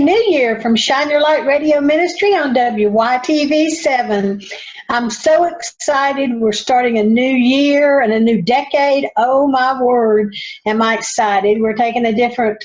New Year from Shine Your Light Radio Ministry on WYTV 7. I'm so excited. We're starting a new year and a new decade. Oh, my word, am I excited. We're taking a different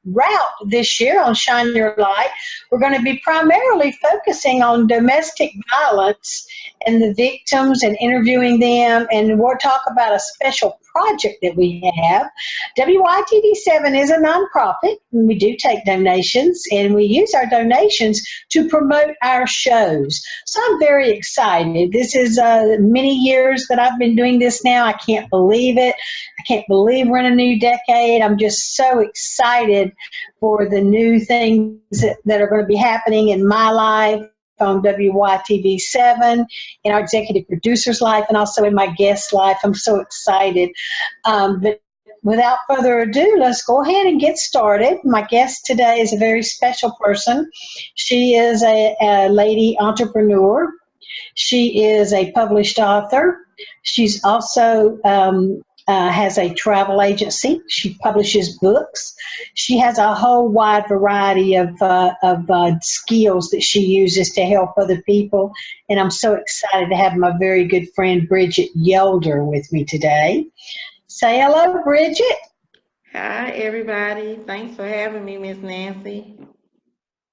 route this year on Shine Your Light. We're going to be primarily focusing on domestic violence and the victims and interviewing them, and we'll talk about a special project that we have. WYTV7 is a nonprofit, and we do take donations, and we use our donations to promote our shows. So I'm very excited. This is many years that I've been doing this now. I can't believe it. I can't believe we're in a new decade. I'm just so excited for the new things that are going to be happening in my life, on WYTV7, in our executive producer's life, and also in my guest's life. I'm so excited. But without further ado, let's go ahead and get started. My guest today is a very special person. She is a lady entrepreneur. She is a published author. She's also has a travel agency. She publishes books. She has a whole wide variety of skills that she uses to help other people. And I'm so excited to have my very good friend, Bridgette Yelder, with me today. Say hello, Bridgette. Hi, everybody. Thanks for having me, Miss Nancy.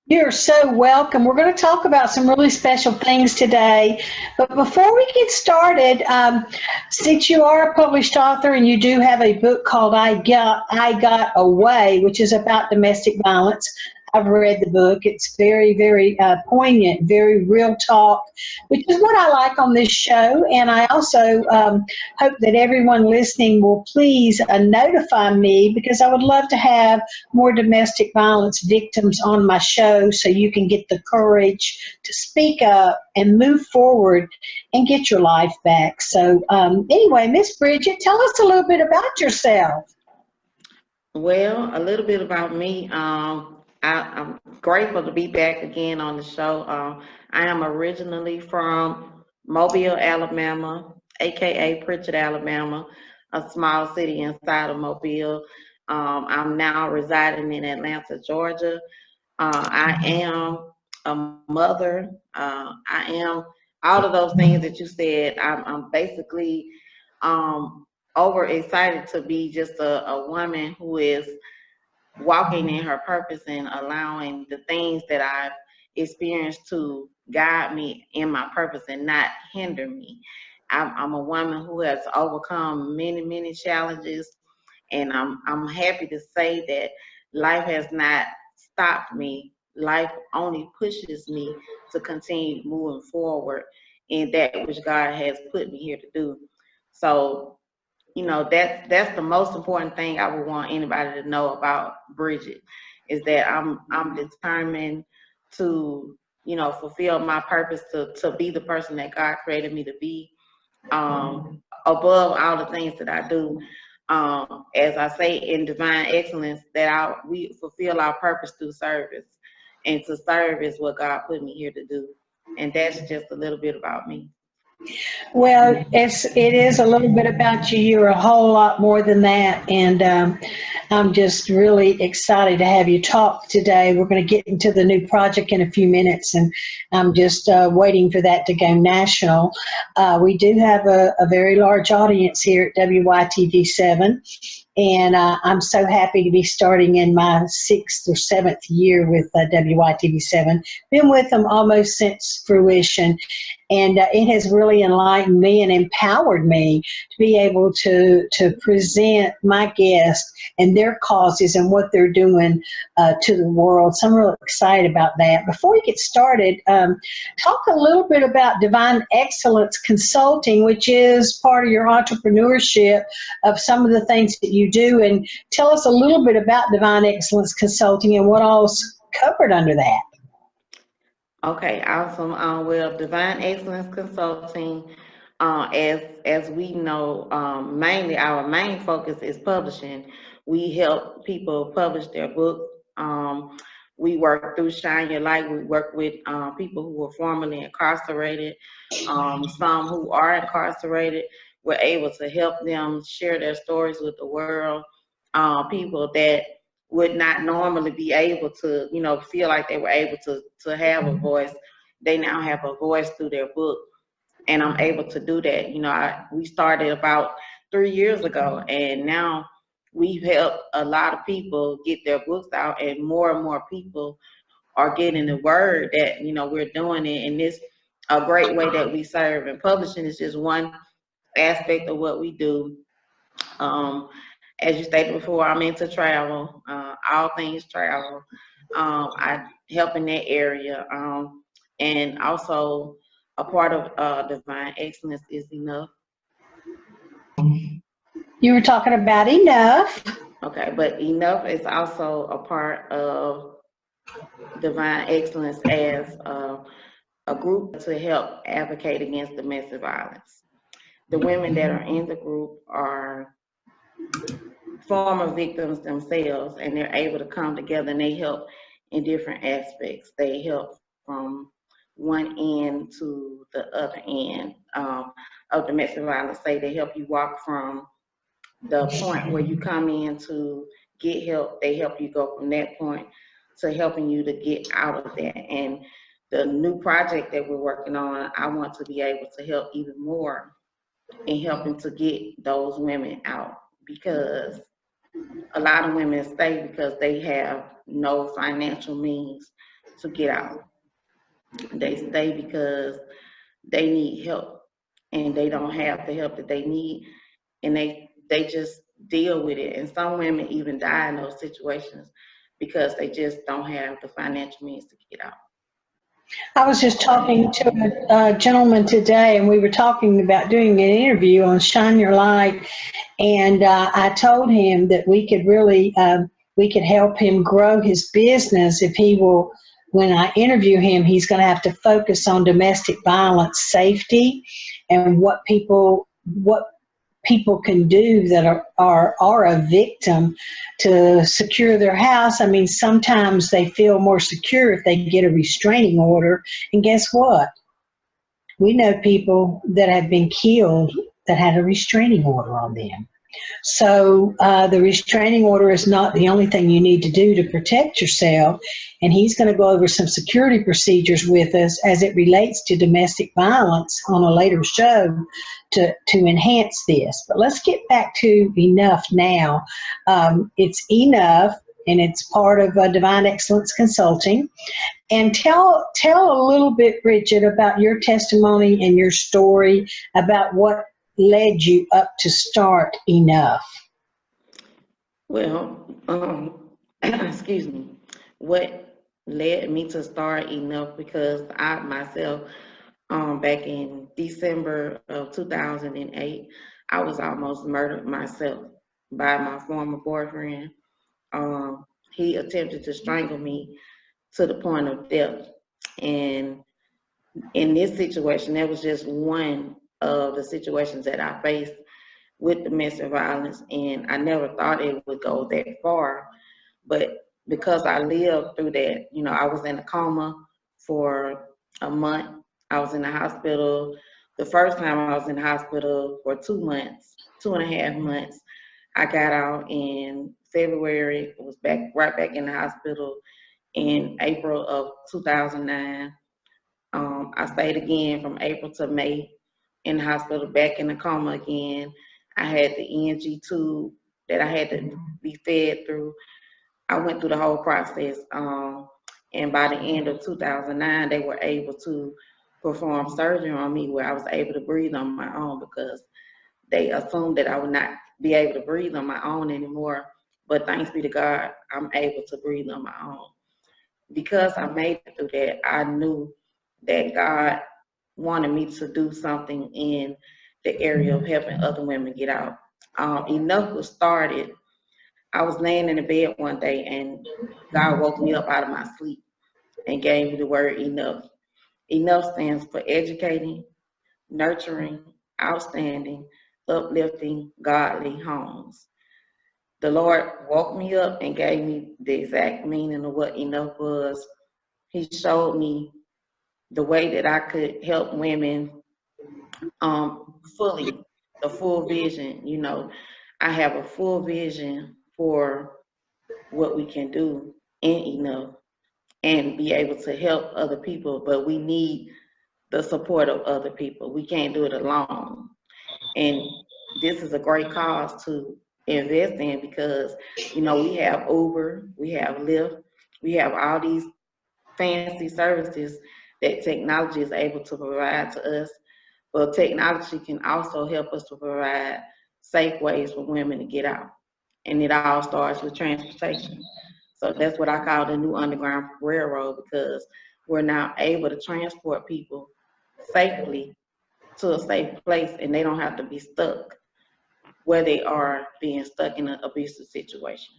You're so welcome. We're going to talk about some really special things today. But before we get started, since you are a published author and you do have a book called I Got Away, which is about domestic violence, I've read the book. It's very, very poignant, very real talk, which is what I like on this show. And I also hope that everyone listening will please notify me, because I would love to have more domestic violence victims on my show so you can get the courage to speak up and move forward and get your life back. So anyway, Miss Bridgette, tell us a little bit about yourself. Well, a little bit about me. I'm grateful to be back again on the show. I am originally from Mobile, Alabama, aka Pritchard, Alabama, a small city inside of Mobile. I'm now residing in Atlanta, Georgia. I am a mother. I am all of those things that you said. I'm basically overexcited to be just a woman who is walking in her purpose and allowing the things that I've experienced to guide me in my purpose and not hinder me. I'm a woman who has overcome many, many challenges, and I'm happy to say that life has not stopped me. Life only pushes me to continue moving forward in that which God has put me here to do. So, you know, that's the most important thing I would want anybody to know about Bridgette, is that I'm determined to, you know, fulfill my purpose to be the person that God created me to be, above all the things that I do. As I say in divine excellence, that we fulfill our purpose through service, and to serve is what God put me here to do. And that's just a little bit about me. Well, it is a little bit about you. You're a whole lot more than that, and I'm just really excited to have you talk today. We're going to get into the new project in a few minutes, and I'm just waiting for that to go national. We do have a very large audience here at WYTV7, and I'm so happy to be starting in my 6th or 7th year with WYTV7. Been with them almost since fruition, and it has really enlightened me and empowered me to be able to present my guests and their causes and what they're doing to the world. So I'm really excited about that. Before we get started, talk a little bit about Divine Excellence Consulting, which is part of your entrepreneurship of some of the things that you do, and tell us a little bit about Divine Excellence Consulting and what all's covered under that. Okay, awesome. Well, Divine Excellence Consulting, as we know, mainly our main focus is publishing. We help people publish their books. We work through Shine Your Light. We work with people who were formerly incarcerated, some who are incarcerated. We're able to help them share their stories with the world. People that would not normally be able to, feel like they were able to have a voice. They now have a voice through their book, and I'm able to do that. We started about 3 years ago, and now we've helped a lot of people get their books out, and more people are getting the word that, we're doing it, and it's a great way that we serve. And publishing is just one aspect of what we do. As you stated before, I'm into travel, all things travel. I help in that area. And also a part of Divine Excellence is Enough. You were talking about Enough. Okay, but Enough is also a part of Divine Excellence as a group to help advocate against domestic violence. The women that are in the group are former victims themselves, and they're able to come together, and they help in different aspects. They help from one end to the other end of domestic violence. Say they help you walk from the point where you come in to get help. They help you go from that point to helping you to get out of that. And the new project that we're working on, I want to be able to help even more in helping to get those women out, because a lot of women stay because they have no financial means to get out. They stay because they need help, and they don't have the help that they need, and they just deal with it. And some women even die in those situations because they just don't have the financial means to get out. I was just talking to a gentleman today, and we were talking about doing an interview on Shine Your Light. And I told him that we could really, we could help him grow his business if he will. When I interview him, he's going to have to focus on domestic violence safety and what people can do that are a victim to secure their house. I mean, sometimes they feel more secure if they get a restraining order. And guess what? We know people that have been killed that had a restraining order on them. So the restraining order is not the only thing you need to do to protect yourself. And he's going to go over some security procedures with us as it relates to domestic violence on a later show to enhance this. But let's get back to Enough now. It's Enough, and it's part of Divine Excellence Consulting. And tell a little bit, Bridgette, about your testimony and your story about what led you up to start Enough. Well, excuse me, what led me to start Enough, because I myself, back in December of 2008, I was almost murdered myself by my former boyfriend. He attempted to strangle me to the point of death. And in this situation, that was just one of the situations that I faced with domestic violence, and I never thought it would go that far. But because I lived through that, I was in a coma for a month. I was in the hospital. The first time I was in the hospital for 2 months, 2.5 months. I got out in February, was right back in the hospital in April of 2009. I stayed again from April to May in the hospital, back in the coma again. I had the ENG tube that I had to be fed through. I went through the whole process. And by the end of 2009, they were able to perform surgery on me where I was able to breathe on my own, because they assumed that I would not be able to breathe on my own anymore. But thanks be to God, I'm able to breathe on my own. Because I made it through that, I knew that God wanted me to do something in the area of helping other women get out. Enough was started. I was laying in the bed one day, and God woke me up out of my sleep and gave me the word enough. Enough stands for educating, nurturing, outstanding, uplifting, godly homes. The Lord woke me up and gave me the exact meaning of what enough was. He showed me the way that I could help women fully, the full vision. I have a full vision for what we can do ain't enough and be able to help other people, but we need the support of other people. We can't do it alone. And this is a great cause to invest in because, you know, we have Uber, we have Lyft, we have all these fancy services that technology is able to provide to us. But technology can also help us to provide safe ways for women to get out. And it all starts with transportation. So that's what I call the new Underground Railroad because we're now able to transport people safely to a safe place and they don't have to be stuck where they are being stuck in an abusive situation.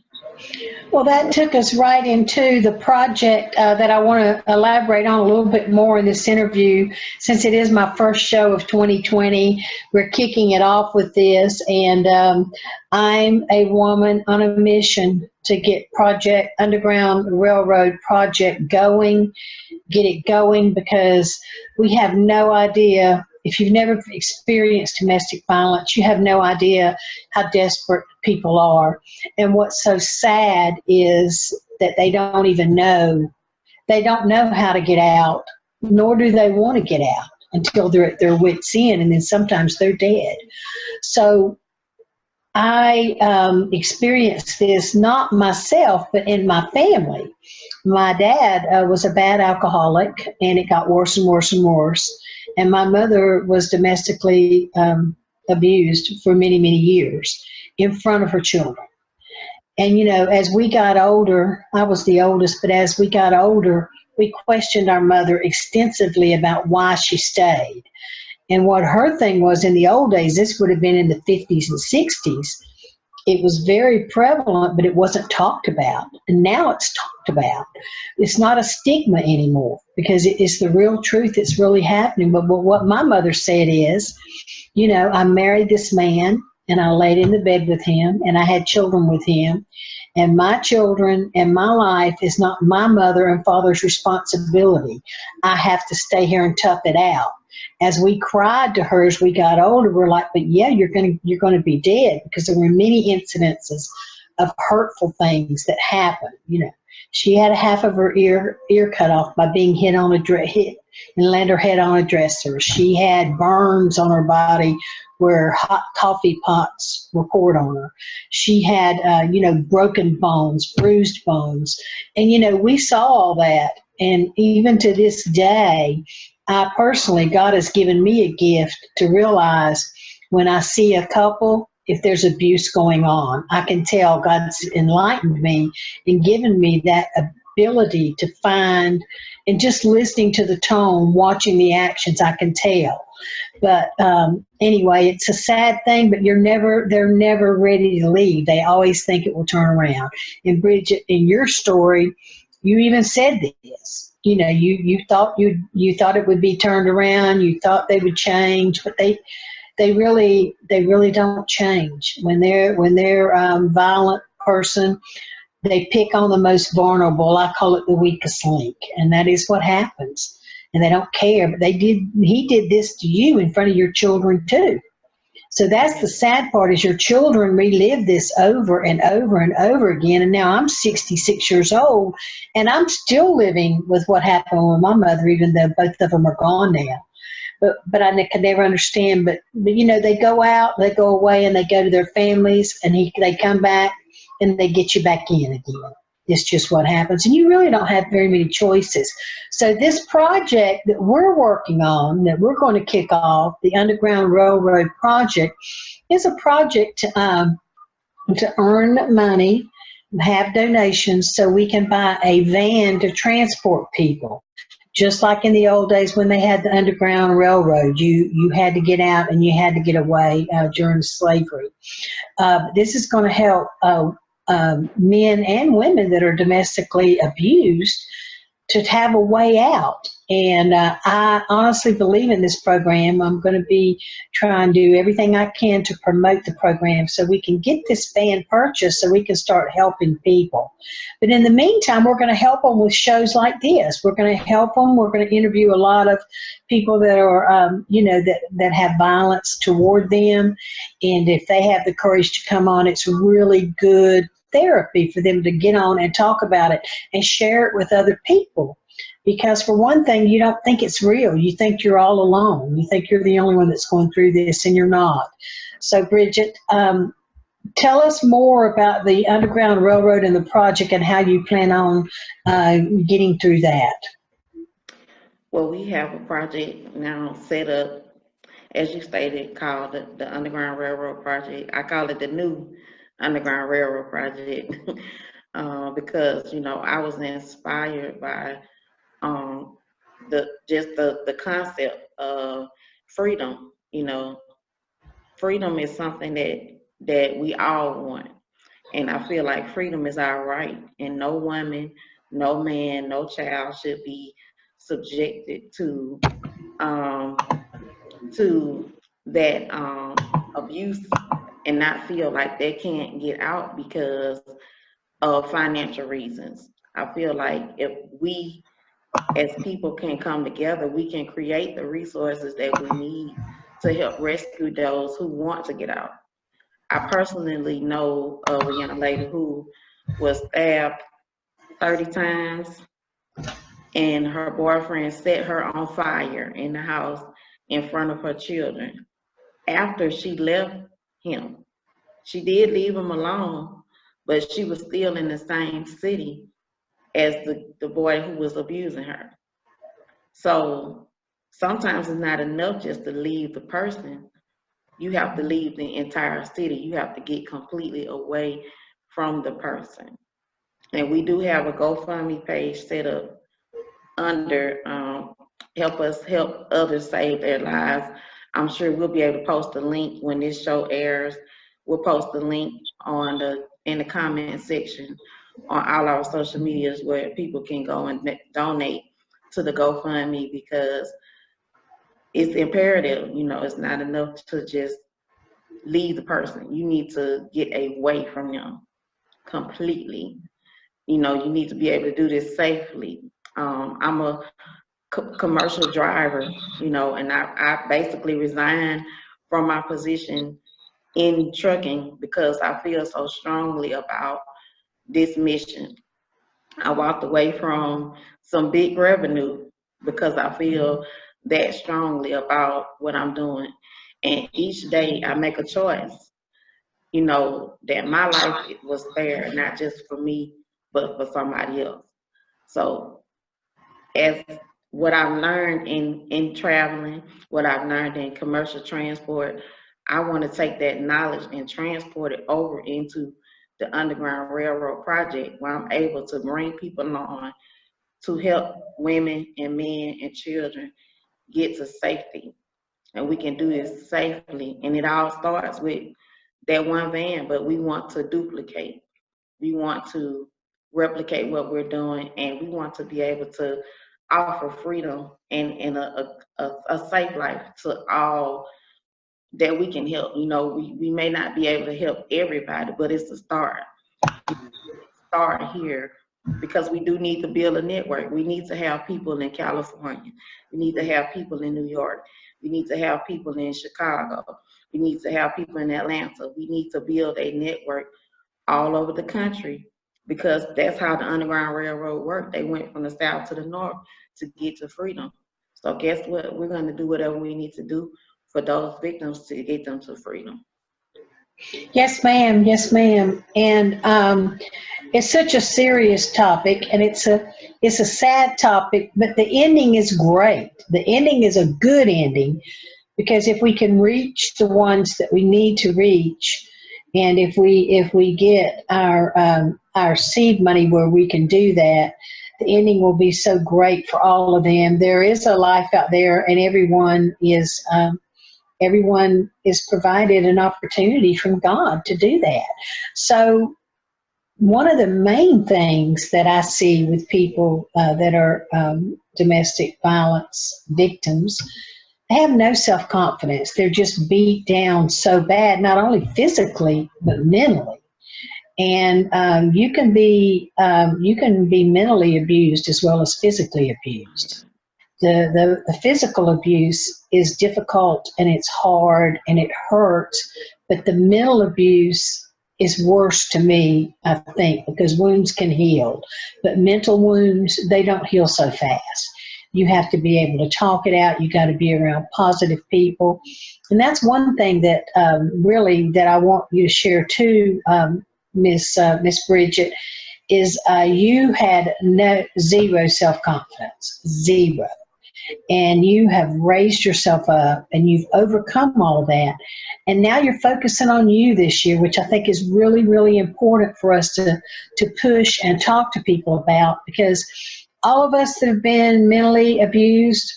Well, that took us right into the project that I want to elaborate on a little bit more in this interview. Since it is my first show of 2020, we're kicking it off with this, and I'm a woman on a mission to get Project Underground Railroad project going, get it going, because we have no idea. If you've never experienced domestic violence, you have no idea how desperate people are. And what's so sad is that they don't even know. They don't know how to get out, nor do they want to get out until they're at their wits' end, and then sometimes they're dead. So I experienced this not myself, but in my family. My dad was a bad alcoholic, and it got worse and worse and worse. And my mother was domestically abused for many, many years in front of her children. And, you know, as we got older, I was the oldest, but as we got older, we questioned our mother extensively about why she stayed. And what her thing was in the old days, this would have been in the 50s and 60s, it was very prevalent, but it wasn't talked about. And now it's talked about. It's not a stigma anymore because it's the real truth. It's really happening. But what my mother said is, you know, I married this man and I laid in the bed with him and I had children with him. And my children and my life is not my mother and father's responsibility. I have to stay here and tough it out. As we cried to her as we got older, we're like, but yeah, you're gonna be dead, because there were many incidences of hurtful things that happened. You know, she had half of her ear cut off by being hit and land her head on a dresser. She had burns on her body where hot coffee pots were poured on her. She had, broken bones, bruised bones. And, you know, we saw all that. And even to this day, I personally, God has given me a gift to realize when I see a couple, if there's abuse going on, I can tell. God's enlightened me and given me that ability to find, and just listening to the tone, watching the actions, I can tell. But anyway, it's a sad thing, but they're never ready to leave. They always think it will turn around. And Bridgette, in your story, you even said this. You know, you thought it would be turned around. You thought they would change, but they really don't change. When they're violent person, they pick on the most vulnerable. I call it the weakest link, and that is what happens. And they don't care. But he did this to you in front of your children too. So that's the sad part, is your children relive this over and over and over again. And now I'm 66 years old, and I'm still living with what happened with my mother, even though both of them are gone now. But I can never understand. But you know, they go out, they go away, and they go to their families, and they come back, and they get you back in again. It's just what happens. And you really don't have very many choices. So this project that we're working on, that we're going to kick off, the Underground Railroad project, is a project to earn money, have donations, so we can buy a van to transport people. Just like in the old days when they had the Underground Railroad, you had to get out and you had to get away during slavery. This is going to help men and women that are domestically abused to have a way out. And I honestly believe in this program. I'm going to be trying to do everything I can to promote the program so we can get this van purchased so we can start helping people. But in the meantime, we're going to help them with shows like this. We're going to help them. We're going to interview a lot of people that are, that have violence toward them. And if they have the courage to come on, it's really good therapy for them to get on and talk about it and share it with other people. Because for one thing, you don't think it's real. You think you're all alone. You think you're the only one that's going through this, and you're not. So, Bridgette, tell us more about the Underground Railroad and the project and how you plan on getting through that. Well, we have a project now set up, as you stated, called the Underground Railroad Project. I call it the new Underground Railroad Project because, you know, I was inspired by the concept of freedom. You know, freedom is something that we all want. And I feel like freedom is our right, and no woman, no man, no child should be subjected um, to that abuse and not feel like they can't get out because of financial reasons. I feel like if we as people can come together, we can create the resources that we need to help rescue those who want to get out. I personally know of a young lady who was stabbed 30 times and her boyfriend set her on fire in the house in front of her children. After she left him, she did leave him alone, but she was still in the same city as the boy who was abusing her. So sometimes it's not enough just to leave the person. You have to leave the entire city. You have to get completely away from the person. And we do have a GoFundMe page set up under Help Us Help Others Save Their Lives. I'm sure we'll be able to post a link when this show airs. We'll post the link in the comment section on all our social medias where people can go and donate to the GoFundMe, because it's imperative. You know, it's not enough to just leave the person. You need to get away from them completely. You know, you need to be able to do this safely. I'm a commercial driver, you know, and I basically resigned from my position in trucking because I feel so strongly about this mission. I walked away from some big revenue because I feel that strongly about what I'm doing. And each day I make a choice, you know, that my life was fair, not just for me, but for somebody else. So as what I've learned in traveling, what I've learned in commercial transport, I want to take that knowledge and transport it over into the Underground Railroad Project, where I'm able to bring people on to help women and men and children get to safety. And we can do this safely. And it all starts with that one van, but we want to duplicate. We want to replicate what we're doing, and we want to be able to offer freedom and a safe life to all that we can help. You know, we may not be able to help everybody, but it's a start. Start here, because we do need to build a network. We need to have people in California. We need to have people in New York. We need to have people in Chicago. We need to have people in Atlanta. We need to build a network all over the country, because that's how the Underground Railroad worked. They went from the south to the north to get to freedom. So guess what? We're going to do whatever we need to do for those victims to get them to freedom. Yes, ma'am. Yes, ma'am. And it's such a serious topic, and it's a sad topic, but the ending is great. The ending is a good ending, because if we can reach the ones that we need to reach, and if we get our seed money where we can do that, the ending will be so great for all of them. There is a life out there, and everyone is provided an opportunity from God to do that. So one of the main things that I see with people that are domestic violence victims, they have no self-confidence. They're just beat down so bad, not only physically, but mentally. And you can be mentally abused as well as physically abused. The physical abuse is difficult, and it's hard, and it hurts, but the mental abuse is worse to me, I think, because wounds can heal, but mental wounds, they don't heal so fast. You have to be able to talk it out. You got to be around positive people. And that's one thing that really that I want you to share too, Miss Bridgette, is you had zero self-confidence, zero. And you have raised yourself up and you've overcome all that. And now you're focusing on you this year, which I think is really, really important for us to push and talk to people about, because all of us that have been mentally abused,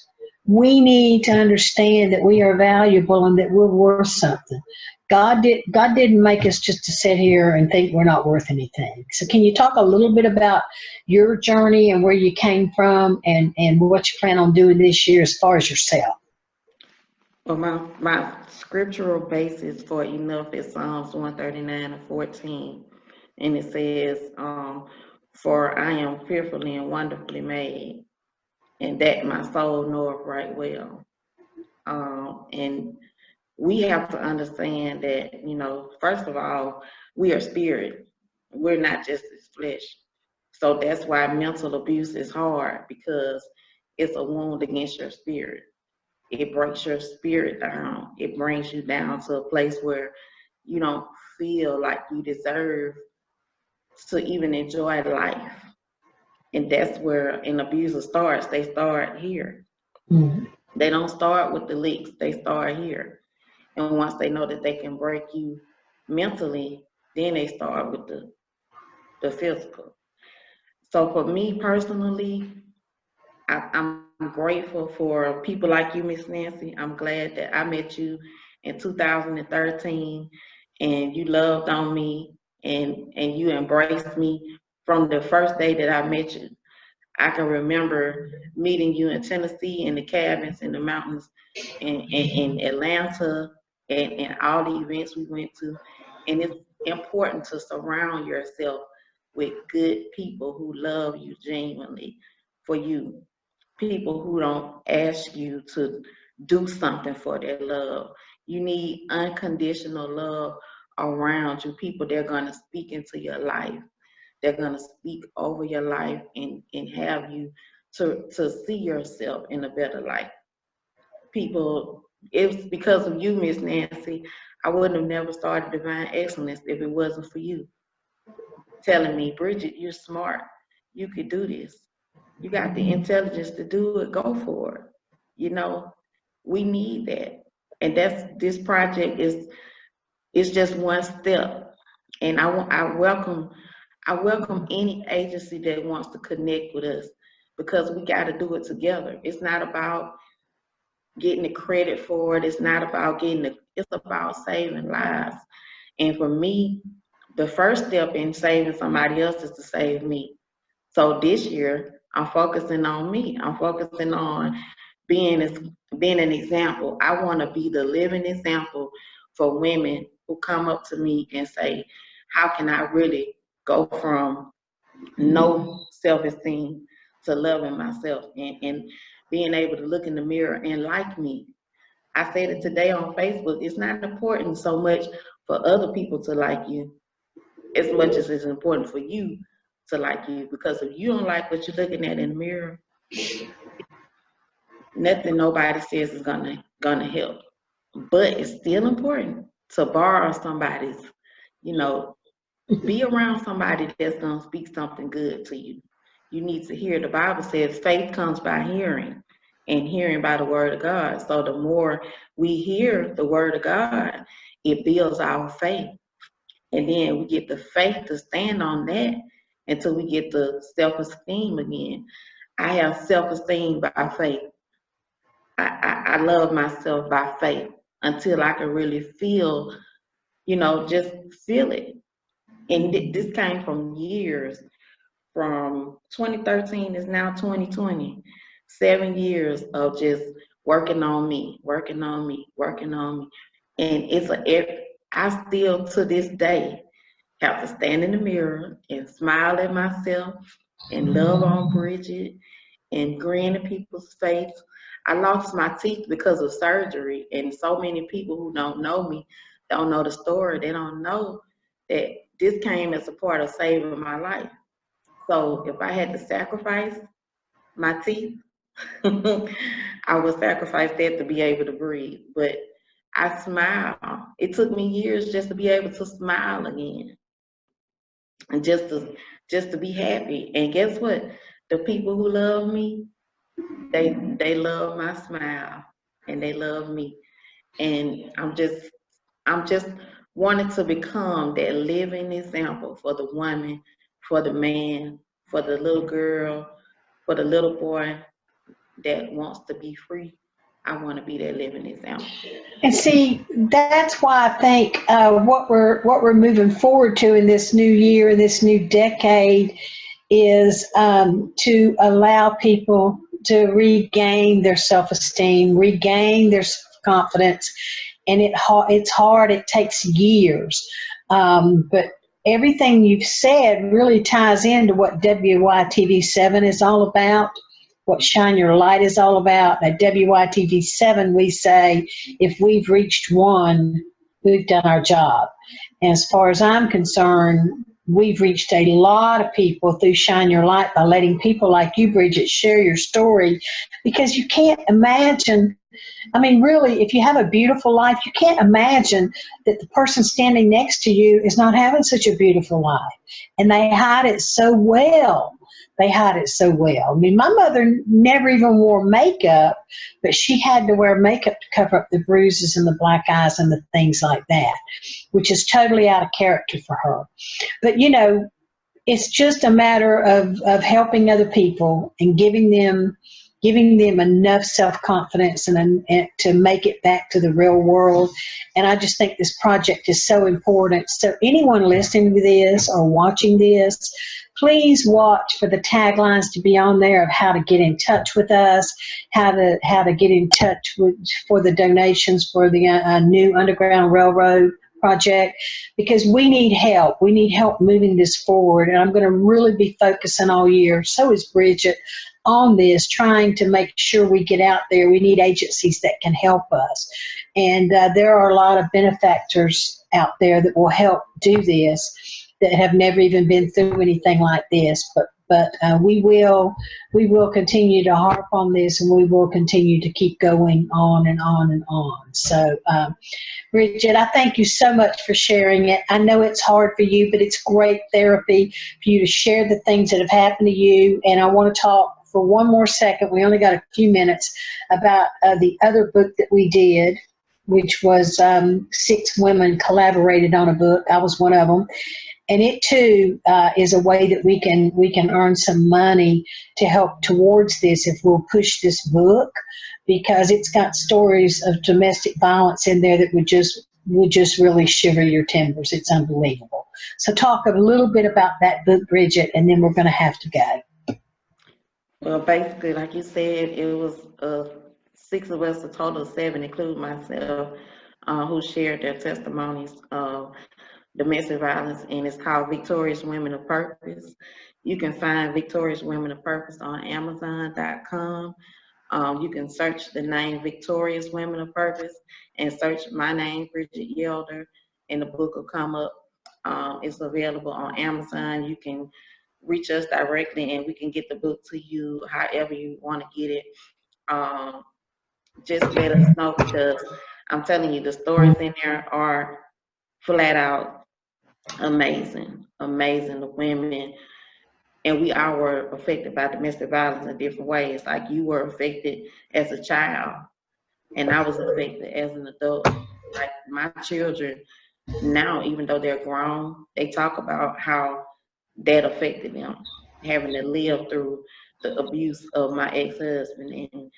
we need to understand that we are valuable and that we're worth something. God didn't make us just to sit here and think we're not worth anything. So can you talk a little bit about your journey and where you came from and what you plan on doing this year as far as yourself? Well, my scriptural basis for enough is Psalms 139:14. And it says, for I am fearfully and wonderfully made, and that my soul knoweth right well. And we have to understand that, first of all, we are spirit. We're not just this flesh. So that's why mental abuse is hard, because it's a wound against your spirit. It breaks your spirit down. It brings you down to a place where you don't feel like you deserve to even enjoy life. And that's where an abuser starts. They start here. Mm-hmm. They don't start with the licks. They start here. And once they know that they can break you mentally, then they start with the physical. So for me personally, I'm grateful for people like you, Miss Nancy. I'm glad that I met you in 2013 and you loved on me and you embraced me from the first day that I met you. I can remember meeting you in Tennessee in the cabins in the mountains in Atlanta and all the events we went to. And it's important to surround yourself with good people who love you genuinely for you. People who don't ask you to do something for their love. You need unconditional love around you. People that are going to speak into your life. They're going to speak over your life and have you to see yourself in a better light. People, it's because of you, Miss Nancy, I wouldn't have never started Divine Excellence if it wasn't for you telling me, Bridgette, you're smart. You could do this. You got the intelligence to do it. Go for it. We need that. And this project is just one step. And I welcome any agency that wants to connect with us, because we got to do it together. It's not about getting the credit for it. It's not about it's about saving lives. And for me, the first step in saving somebody else is to save me. So this year, I'm focusing on me. I'm focusing on being an example. I want to be the living example for women who come up to me and say, how can I really go from no self-esteem to loving myself and being able to look in the mirror and like me. I said it today on Facebook. It's not important so much for other people to like you as much as it's important for you to like you, because if you don't like what you're looking at in the mirror, nothing nobody says is gonna help. But it's still important to borrow somebody's, be around somebody that's gonna speak something good to you. You need to hear. The Bible says faith comes by hearing, and hearing by the word of God. So the more we hear the word of God, it builds our faith. And then we get the faith to stand on that until we get the self-esteem again. I have self-esteem by faith. I love myself by faith until I can really feel, just feel it. And this came from years, from 2013 is now 2020. 7 years of just working on me, working on me, working on me. And I still to this day have to stand in the mirror and smile at myself and love on Bridgette and grin in people's face. I lost my teeth because of surgery, and so many people who don't know me don't know the story. They don't know that this came as a part of saving my life. So if I had to sacrifice my teeth, I would sacrifice that to be able to breathe. But I smile. It took me years just to be able to smile again, and just to be happy. And guess what? The people who love me, they love my smile, and they love me. And I'm just wanting to become that living example for the woman, for the man, for the little girl, for the little boy that wants to be free. I want to be that living example. And see, that's why I think what we're moving forward to in this new year, this new decade, is to allow people to regain their self-esteem, regain their confidence, and it's hard. It takes years, but everything you've said really ties into what WYTV7 is all about, what Shine Your Light is all about. At WYTV7, we say, if we've reached one, we've done our job. And as far as I'm concerned, we've reached a lot of people through Shine Your Light by letting people like you, Bridgette, share your story, because you can't imagine. I mean, really, if you have a beautiful life, you can't imagine that the person standing next to you is not having such a beautiful life. And they hide it so well. They hide it so well. I mean, my mother never even wore makeup, but she had to wear makeup to cover up the bruises and the black eyes and the things like that, which is totally out of character for her. But, you know, it's just a matter of helping other people and giving them enough self-confidence and to make it back to the real world. And I just think this project is so important. So anyone listening to this or watching this, please watch for the taglines to be on there of how to get in touch with us, how to get in touch for the donations for the new Underground Railroad project, because we need help. We need help moving this forward. And I'm going to really be focusing all year, so is Bridgette, on this, trying to make sure we get out there. We need agencies that can help us. And there are a lot of benefactors out there that will help do this that have never even been through anything like this. But we will continue to harp on this, and we will continue to keep going on and on and on. So, Bridgette, I thank you so much for sharing it. I know it's hard for you, but it's great therapy for you to share the things that have happened to you. And I want to talk for one more second. We only got a few minutes about the other book that we did, which was 6 women collaborated on a book. I was one of them. And it too is a way that we can earn some money to help towards this if we'll push this book, because it's got stories of domestic violence in there that would just really shiver your timbers. It's unbelievable. So talk a little bit about that book, Bridgette, and then we're going to have to go. Well, basically, like you said, it was 6 of us, a total of 7, including myself, who shared their testimonies of domestic violence, and it's called Victorious Women of Purpose. You can find Victorious Women of Purpose on Amazon.com. You can search the name Victorious Women of Purpose and search my name, Bridgette Yelder, and the book will come up. It's available on Amazon. You can reach us directly and we can get the book to you however you want to get it. Just let us know, because I'm telling you, the stories in there are flat out amazing. The women, and we all were affected by domestic violence in different ways. Like you were affected as a child, and I was affected as an adult. Like my children now, even though they're grown, they talk about how that affected them, having to live through the abuse of my ex-husband. And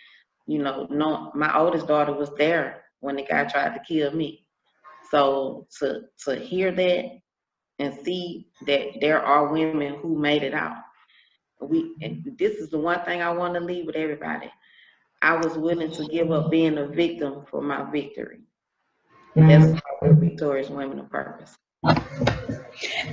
my oldest daughter was there when the guy tried to kill me. So to hear that and see that there are women who made it out. And this is the one thing I want to leave with everybody. I was willing to give up being a victim for my victory. That's why we're Victorious Women of Purpose.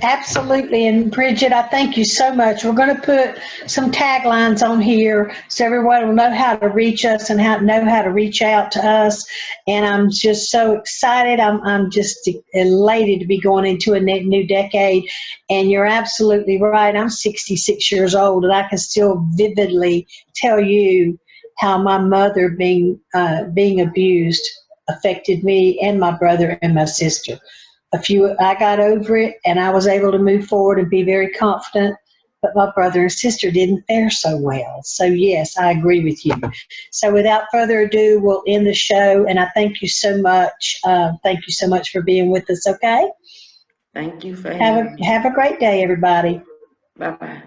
Absolutely. And Bridget, I thank you so much. We're going to put some taglines on here so everyone will know how to reach us and know how to reach out to us. And I'm just so excited. I'm just elated to be going into a new decade. And you're absolutely right. I'm 66 years old, and I can still vividly tell you how my mother being abused affected me and my brother and my sister. I got over it and I was able to move forward and be very confident, but my brother and sister didn't fare so well. So yes, I agree with you. So without further ado, we'll end the show, and I thank you so much. Thank you so much for being with us. Okay. Thank you for having me. Have a great day, everybody. Bye-bye.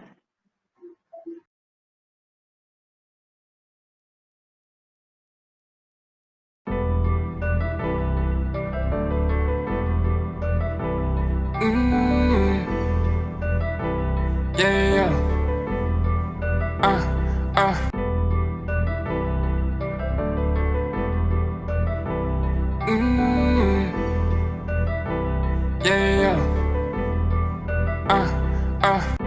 Yeah, yeah, yeah. Yeah, yeah.